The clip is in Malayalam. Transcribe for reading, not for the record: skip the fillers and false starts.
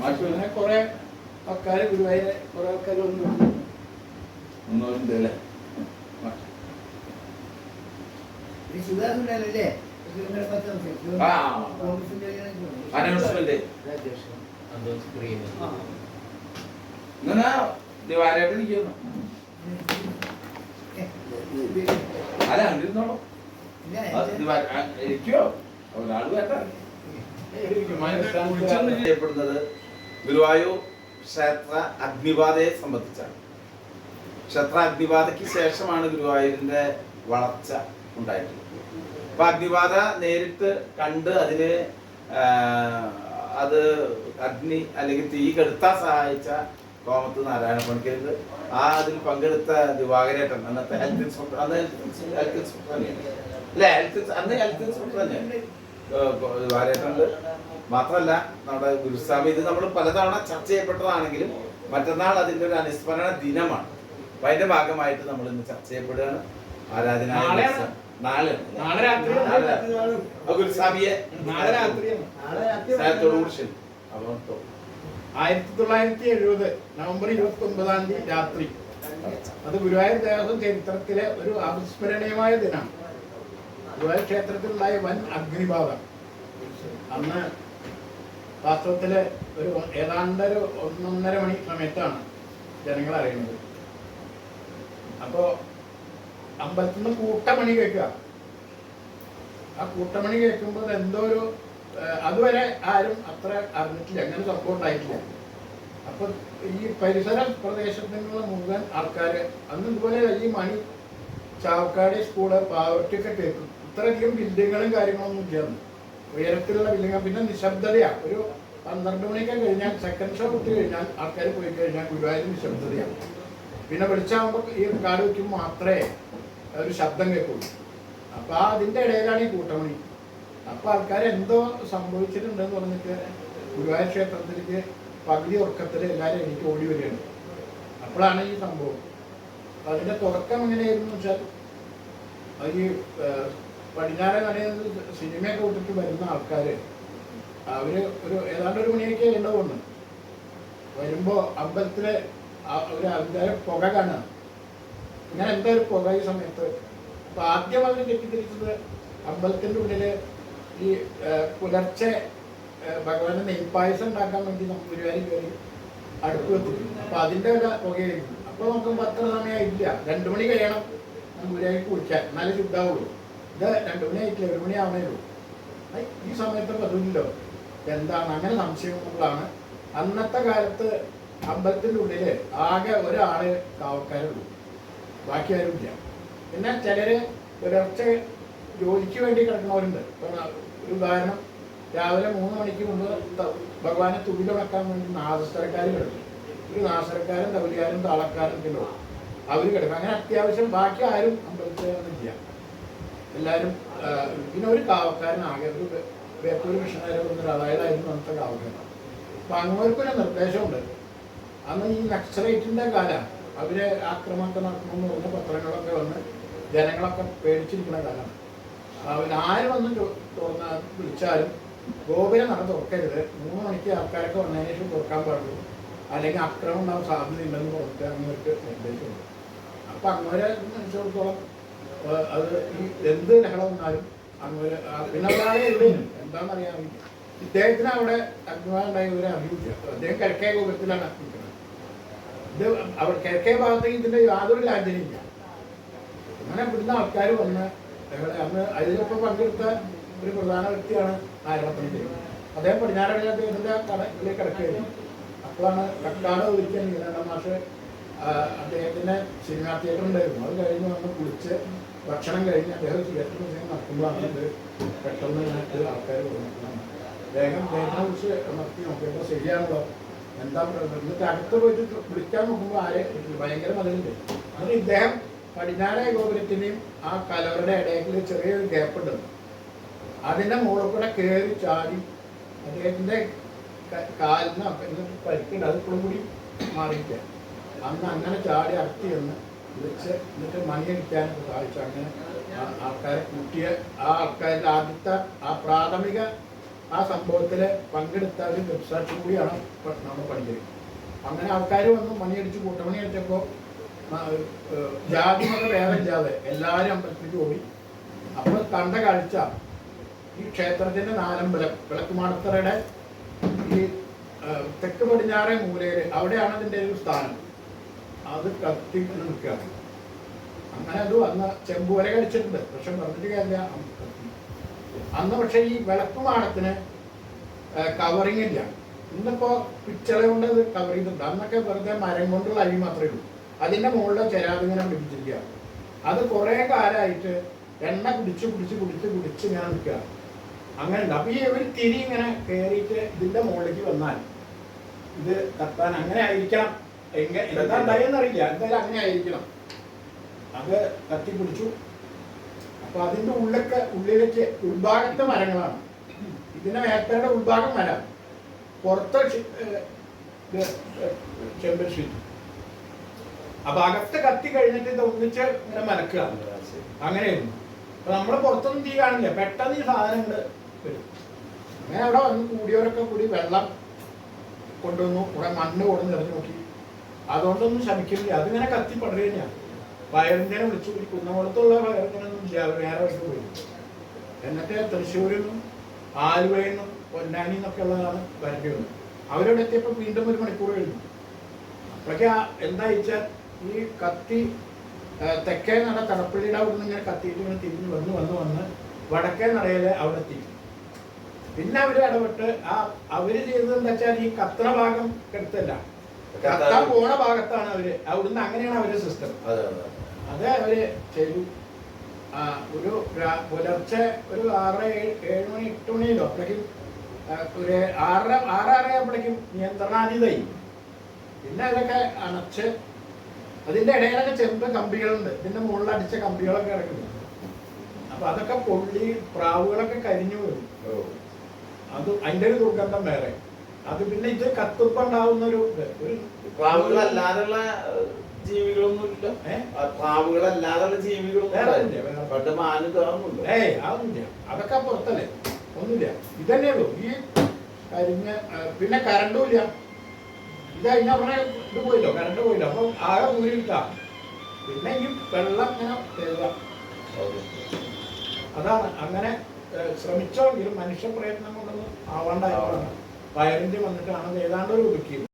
അങ്ങനെ കുറെ ആൾക്കാർ ഗുരുവായൂർ കുറെ ആൾക്കാർ ഒന്നുണ്ട് അല്ലേ. ദിവാരായിട്ടിരിക്കുന്നു. അല്ല കണ്ടിരുന്നോളൂ. ഇരിക്കോ ഒരാൾ വേണ്ട. ചെയ്യപ്പെടുന്നത് ഗുരുവായൂർ ക്ഷേത്ര അഗ്നിബാധയെ സംബന്ധിച്ചാണ്. ക്ഷേത്ര അഗ്നിബാധയ്ക്ക് ശേഷമാണ് ഗുരുവായൂരിന്റെ വളർച്ച ഉണ്ടായിട്ടുള്ളത്. അപ്പൊ അഗ്നിബാധ നേരിട്ട് കണ്ട് അതിന് അത് അഗ്നി അല്ലെങ്കിൽ തീ കെടുത്താൻ സഹായിച്ച കോമത്ത് നാരായണ പണിക്കരുത് അതിൽ പങ്കെടുത്ത ദിവാകരേട്ടൻ, അന്നത്തെ ഹെൽത്ത് ഇൻസ്പെക്ടർ, അന്ന് ഹെൽത്ത് ഇൻസ്പെക്ടർ തന്നെയാണ് അല്ലെ, അന്ന് ഹെൽത്ത് ഇൻസ്പെക്ടർ തന്നെയാണ് ദിവാകരേട്ടനുണ്ട്. മാത്രമല്ല നമ്മുടെ ഗുരുസ്വാമി, ഇത് നമ്മൾ പലതവണ ചർച്ച ചെയ്യപ്പെട്ടതാണെങ്കിലും മറ്റന്നാൾ അതിന്റെ ഒരു അനുസ്മരണ ദിനമാണ്. അപ്പൊ അതിന്റെ ഭാഗമായിട്ട് നമ്മൾ ഇന്ന് ചർച്ച ചെയ്യപ്പെടുകയാണ്. ആരാധന ഗുരുസ്വാമിയെ 1970 നവംബർ 29 രാത്രി. അത് ഗുരുവായൂർ ദേവസ്വം ചരിത്രത്തിലെ ഒരു അവിസ്മരണീയമായ ദിനമാണ്. ഗുരുവായൂർ ക്ഷേത്രത്തിലുണ്ടായ വൻ അഗ്നിബാധ അന്ന് വാസ്തവത്തില് ഒരു ഏതാണ്ട് 1-1.5 മണി സമയത്താണ് ജനങ്ങൾ അറിയുന്നത്. അപ്പോ അമ്പലത്തിൽ നിന്ന് കൂട്ടമണി കേൾക്കുക. ആ കൂട്ടമണി കേൾക്കുമ്പോൾ എന്തോ ഒരു അതുവരെ ആരും അത്ര അറിഞ്ഞിട്ടില്ല, അങ്ങനെ സംഭവം ഉണ്ടായിട്ടില്ല. അപ്പൊ ഈ പരിസര പ്രദേശത്തുള്ള മുഴുവൻ ആൾക്കാര് അന്ന് ഇതുപോലെ ഈ മണി ചാവക്കാട് സ്കൂള് പാവർട്ടിയൊക്കെ കേൾക്കും. ഇത്രയധികം ബിൽഡിങ്ങുകളും കാര്യങ്ങളൊന്നും ഇല്ലായിരുന്നു, ഉയരത്തിലുള്ള ബിൽഡിങ്ങാണ്. പിന്നെ നിശബ്ദതയാണ്. ഒരു 12 മണിയൊക്കെ കഴിഞ്ഞാൽ, സെക്കൻഡ് ഷോ കുത്തി കഴിഞ്ഞാൽ ആൾക്കാർ പോയി കഴിഞ്ഞാൽ ഗുരുവായൂർ നിശബ്ദതയാണ്. പിന്നെ വെളിച്ചാകുമ്പോൾ ഈ കാട് വയ്ക്കുമ്പോൾ മാത്രമേ ഒരു ശബ്ദം കേൾക്കുള്ളൂ. അപ്പൊ അതിന്റെ ഇടയിലാണ് ഈ കൂട്ടമണി. അപ്പൊ ആൾക്കാർ എന്തോ സംഭവിച്ചിട്ടുണ്ടെന്ന് പറഞ്ഞിട്ട് ഗുരുവായൂർ ക്ഷേത്രത്തിലേക്ക് പകുതി ഉറക്കത്തിൽ എല്ലാവരും എനിക്ക് ഓടി വരികയാണ്. അപ്പോഴാണ് ഈ സംഭവം. അപ്പൊ അതിന്റെ തുടക്കം എങ്ങനെയായിരുന്നു വെച്ചാൽ, ഈ പടിഞ്ഞാറൻ നടയിൽ സിനിമയൊക്കെ വിട്ടിട്ട് വരുന്ന ആൾക്കാര് അവര് ഏതാണ്ട് 1 മണിയൊക്കെ ഉണ്ടാവുന്നു. വരുമ്പോ അമ്പലത്തിലെ അതിന്റെ പുക കാണുക. ഇങ്ങനെ എന്താ ഒരു പുക ഈ സമയത്ത്. അപ്പൊ ആദ്യം അവർ തെറ്റിദ്ധരിച്ചത് അമ്പലത്തിന്റെ ഉള്ളില് ഈ പുലർച്ചെ ഭഗവാന്റെ നെയ്പായസം ഉണ്ടാക്കാൻ വേണ്ടി നമുക്ക് ഗുരുവായൂർ കയറി അടുപ്പ് വെച്ചിട്ടുണ്ട്. അപ്പൊ അതിന്റെ ഒരു പുകയായിരുന്നു. അപ്പൊ നോക്കുമ്പോൾ അത്ര സമയമായില്ല, 2 മണി കഴിയണം ഗുരുവായൂർ കുളിക്കാൻ, എന്നാലും ശുദ്ധാവുള്ളൂ. ഇത് 2 മണി ആയിട്ടില്ല, 1 മണി ആവണേ ഉള്ളൂ. ഈ സമയത്ത് പതിവില്ലോ എന്താണ് അങ്ങനെ സംശയങ്ങളാണ്. അന്നത്തെ കാലത്ത് അമ്പലത്തിന്റെ ഉള്ളില് ആകെ ഒരാള് കാവക്കാരുള്ളൂ, ബാക്കി ആരും ഇല്ല. പിന്നെ ചിലര് പുലർച്ചെ ജോലിക്ക് വേണ്ടി കിടക്കുന്നവരുണ്ട്. ഒരു ഉദാഹരണം, രാവിലെ 3 മണിക്ക് മുമ്പ് ഭഗവാനെ തുകിലുണക്കാൻ വേണ്ടി നാദസ്വരക്കാർ കിടക്കും. ഒരു നാസരക്കാരും തബലിക്കാരും താളക്കാരും ഒക്കെ അവർ കിടക്കും. അങ്ങനെ അത്യാവശ്യം ബാക്കി ആരും അമ്പലത്തിലില്ല, എല്ലാവരും. പിന്നെ ഒരു കാവക്കാരനാകെ ഒരു വേപ്പൂർ മിഷണറി ഒരാളായിരുന്നു അന്നത്തെ കാവക്കാരൻ. അപ്പൊ അങ്ങോട്ടൊരു നിർദ്ദേശമുണ്ട്. അന്ന് ഈ നക്സലൈറ്റിന്റെ കാലം, അവര് ആക്രമണമൊക്കെ നടക്കണമെന്ന് പറഞ്ഞ പത്രങ്ങളൊക്കെ വന്ന് ജനങ്ങളൊക്കെ പേടിച്ചിരിക്കുന്ന കാലമാണ്. അവരാര് വന്ന് വിളിച്ചാലും ഗോപുരം നടന്ന് തുറക്കരുത്, 3 മണിക്ക് ആൾക്കാരൊക്കെ വന്നതിന് ശേഷം തുറക്കാൻ പാടുള്ളൂ, അല്ലെങ്കിൽ ആക്രമണം ഉണ്ടാവാൻ സാധ്യതയുണ്ടെന്ന് പറഞ്ഞിട്ട് അങ്ങോട്ട് നിർദ്ദേശമുണ്ട്. അപ്പൊ അങ്ങോരെ സംബന്ധിച്ചിടത്തോളം അത് ഈ എന്ത് ലഹള വന്നാലും അങ്ങോട്ട് പിന്നെ ഒരാളെ എവിടെയും എന്താണെന്നറിയാം. ഇദ്ദേഹത്തിന് അവിടെ അഗ്നിബാധ ഒരു അറിയില്ല. അദ്ദേഹം കിഴക്കേ ഗോപുരത്തിലാണ് നിൽക്കുന്നത്. ഇത് അവിടെ കിഴക്കേ ഭാഗത്തേക്ക് ഇതിന്റെ യാതൊരു ലാഞ്ചനയില്ല. അങ്ങനെ ഇവിടുന്ന് ആൾക്കാർ വന്ന് അന്ന് അതിലൊപ്പം പങ്കെടുത്ത ഒരു പ്രധാന വ്യക്തിയാണ് നാരായണപ്പണിക്കർ. അദ്ദേഹം പടിഞ്ഞാറടയിൽ അദ്ദേഹത്തിന്റെ കടയിൽ കിടക്കുകയായിരുന്നു. അപ്പോഴാണ് കക്കാട് ഒരിക്കൽ നീലകണ്ഠൻ മാഷ് അദ്ദേഹത്തിന്റെ സിനിമാ തിയേറ്റർ ഉണ്ടായിരുന്നു. അത് കഴിഞ്ഞ് വന്ന് കുളിച്ച് ഭക്ഷണം കഴിഞ്ഞ് അദ്ദേഹം തിയേറ്ററിൽ നടക്കുമ്പോഴാണ് ഇത് പെട്ടെന്ന് ആൾക്കാർ വന്നിട്ടുള്ളത്. അദ്ദേഹത്തിനെ കുറിച്ച് നിർത്തി നോക്കിയപ്പോൾ ശരിയാണല്ലോ, എന്താ എന്നിട്ട് അടുത്ത് പോയിട്ട് വിളിക്കാൻ നോക്കുമ്പോൾ ആരെ ഭയങ്കര മതിലുണ്ട്. അതിന് ഇദ്ദേഹം പടിഞ്ഞാറേ ഗോപുരത്തിന്റെയും ആ കലവരുടെ ഇടയിൽ ചെറിയൊരു ഗ്യാപ്പ് ഉണ്ട്. അതിന്റെ മുകളിൽ കൂടെ കയറി ചാടി അദ്ദേഹത്തിന്റെ കാലിന് പരിക്കുണ്ട്, അത് ഇപ്പോഴും കൂടി മാറിയില്ല. അന്ന് അങ്ങനെ ചാടി അടത്തി എന്ന് വിളിച്ച് എന്നിട്ട് മണിയടിക്കാനൊക്കെ സാധിച്ചു. അങ്ങനെ ആൾക്കാരെ കൂട്ടിയ ആ ആൾക്കാരുടെ ആദ്യത്തെ ആ പ്രാഥമിക ആ സംഭവത്തിൽ പങ്കെടുത്ത ഒരു ദൃക്സാക്ഷി കൂടിയാണ് നമ്മൾ പഠിക്കുന്നത്. അങ്ങനെ ആൾക്കാർ വന്ന് മണിയടിച്ച് കൂട്ടമണി അടിച്ചപ്പോൾ ജാതി മത ഭേദമില്ലാതെ എല്ലാവരും അമ്പലത്തിലേക്ക് ഓടി. അപ്പോൾ കണ്ട കാഴ്ച ഈ ക്ഷേത്രത്തിൻ്റെ നാലമ്പലം വിളക്കുമാടത്തറയുടെ ഈ തെക്ക് പടിഞ്ഞാറേ മൂലയിൽ അവിടെയാണ് അതിൻ്റെ ഒരു സ്ഥാനം. അത് കത്തി നിൽക്കുകയാണ്. അങ്ങനെ അത് അന്ന് ചെമ്പുവല കഴിച്ചിട്ടുണ്ട്, പക്ഷെ പറഞ്ഞിട്ട് കാര്യമില്ല. അന്ന് പക്ഷെ ഈ വിളക്കുമാടത്തിന് കവറിങ് ഇല്ല. ഇന്നിപ്പോൾ പിച്ചള കൊണ്ട് അത് കവർ ചെയ്തിട്ടുണ്ട്. അന്നൊക്കെ വെറുതെ മരം കൊണ്ടുള്ള അരി മാത്രമേ ഉള്ളൂ. അതിൻ്റെ മുകളിൽ ചെരാതിങ്ങനെ പിടിപ്പിച്ചിരിക്കുക. അത് കുറേ കാലമായിട്ട് എണ്ണ കുടിച്ച് ഇങ്ങനെ നിൽക്കുക. അങ്ങനെ ഉണ്ട്. അപ്പോൾ ഈ ഒരു തിരി ഇങ്ങനെ കയറിയിട്ട് ഇതിൻ്റെ മുകളിലേക്ക് വന്നാൽ ഇത് കത്താൻ അങ്ങനെ ആയിരിക്കണം. എന്താ ഉണ്ടായെന്നറിയില്ല, എന്തായാലും അങ്ങനെ ആയിരിക്കണം. അത് കത്തിപ്പിടിച്ചു. അപ്പോൾ അതിൻ്റെ ഉള്ളിലേക്ക് ഉൾഭാഗത്തെ മരങ്ങളാണ്. ഇതിൻ്റെ മേത്തയുടെ ഉൾഭാഗം മരം, പുറത്ത് ചെമ്പൽ ഷീറ്റ്. അപ്പൊ അകത്ത് കത്തി കഴിഞ്ഞിട്ട് ഇത് ഒന്നിച്ച് ഇങ്ങനെ മലക്കുക. അങ്ങനെയായിരുന്നു. അപ്പൊ നമ്മൾ പുറത്തൊന്നും തീ കാണില്ല, പെട്ടെന്ന് ഈ സാധനങ്ങൾ വരും. അങ്ങനെ അവിടെ വന്ന് കൂടിയവരൊക്കെ കൂടി വെള്ളം കൊണ്ടുവന്നു, കുറെ മണ്ണ് കൊടുന്ന് എറിഞ്ഞു നോക്കി. അതുകൊണ്ടൊന്നും ശമിക്കുന്നില്ല, അതിങ്ങനെ കത്തി പടരുകയാണ്. വയറിങ്ങനെ വിളിച്ചു, കുന്നംകുളത്തുള്ള വയറിങ്ങനൊന്നും ഇല്ല, അവർ വേറെ വഴിക്ക് പോയി. എന്നിട്ട് തൃശ്ശൂരിൽ നിന്നും ആലുവയിൽ നിന്നും പൊന്നാനി എന്നൊക്കെ ഉള്ളതാണ് വരേണ്ടി വന്നത്. അവരോട് എത്തിയപ്പോൾ വീണ്ടും 1 മണിക്കൂർ കഴിഞ്ഞു. അപ്പോഴേക്ക് എന്താ വെച്ചാൽ ഈ കത്തി തെക്കേ നട തടപ്പള്ളിയുടെ അവിടെ നിന്ന് ഇങ്ങനെ കത്തിയിട്ട് ഇങ്ങനെ തിരിഞ്ഞ് വന്ന് വടക്കേ നടയിൽ അവിടെ എത്തി. പിന്നെ അവര് ഇടപെട്ട് അവര് ചെയ്തത് എന്താ വെച്ചാൽ ഈ കത്തണ ഭാഗം കെടുത്തല്ല, കത്താൻ പോണ ഭാഗത്താണ് അവര്. അവിടുന്ന് അങ്ങനെയാണ് അവരുടെ സിസ്റ്റം. അത് അവര് ചെയ്തു. ഒരു പുലർച്ചെ ഒരു 6, 7 മണി 8 മണിയിലോ അപ്പോഴേക്കും ഒരു 6:30 ആയപ്പോഴേക്കും നിയന്ത്രണാതീതായി. പിന്നെ അതൊക്കെ അണച്ച് അതിൻ്റെ ഇടയിലൊക്കെ ചെമ്പ് കമ്പികളുണ്ട്, ഇതിൻ്റെ മുകളിൽ അടിച്ച കമ്പികളൊക്കെ ഇറങ്ങുന്നു. അപ്പൊ അതൊക്കെ പൊള്ളി പ്രാവുകളൊക്കെ കരിഞ്ഞു വരും. അത് അതിൻ്റെ ഒരു ദുർഗന്ധം വേറെ. അത് പിന്നെ ഇത് കത്തുപ്പുണ്ടാവുന്ന ഒരു പ്രാവുകളല്ലാതുള്ള ജീവികളൊന്നും ഇല്ല. പ്രാവുകളല്ലാതുള്ള ജീവികളൊന്നും അതൊന്നുമില്ല. അതൊക്കെ പുറത്തല്ലേ, ഒന്നുമില്ല. ഇതന്നെ ഉള്ളൂ ഈ കരിഞ്ഞ. പിന്നെ കറണ്ടും ഇല്ല. ഇത് അതിനെ പറഞ്ഞ ഇത് പോയില്ലോ, കറണ്ട് പോയില്ലോ. അപ്പൊ ആകെ ഊരിട്ടാ. പിന്നെ ഈ വെള്ളം ഇങ്ങനെ തേടുക. അതാണ്. അങ്ങനെ ശ്രമിച്ചോങ്കിലും മനുഷ്യ പ്രയത്നം കൊണ്ടൊന്നും ആവാണ്ടായതാണ്. വയറിൻ്റെ വന്നിട്ടാണ് ഏതാണ്ട് ഒരു ഒതുക്കിയത്.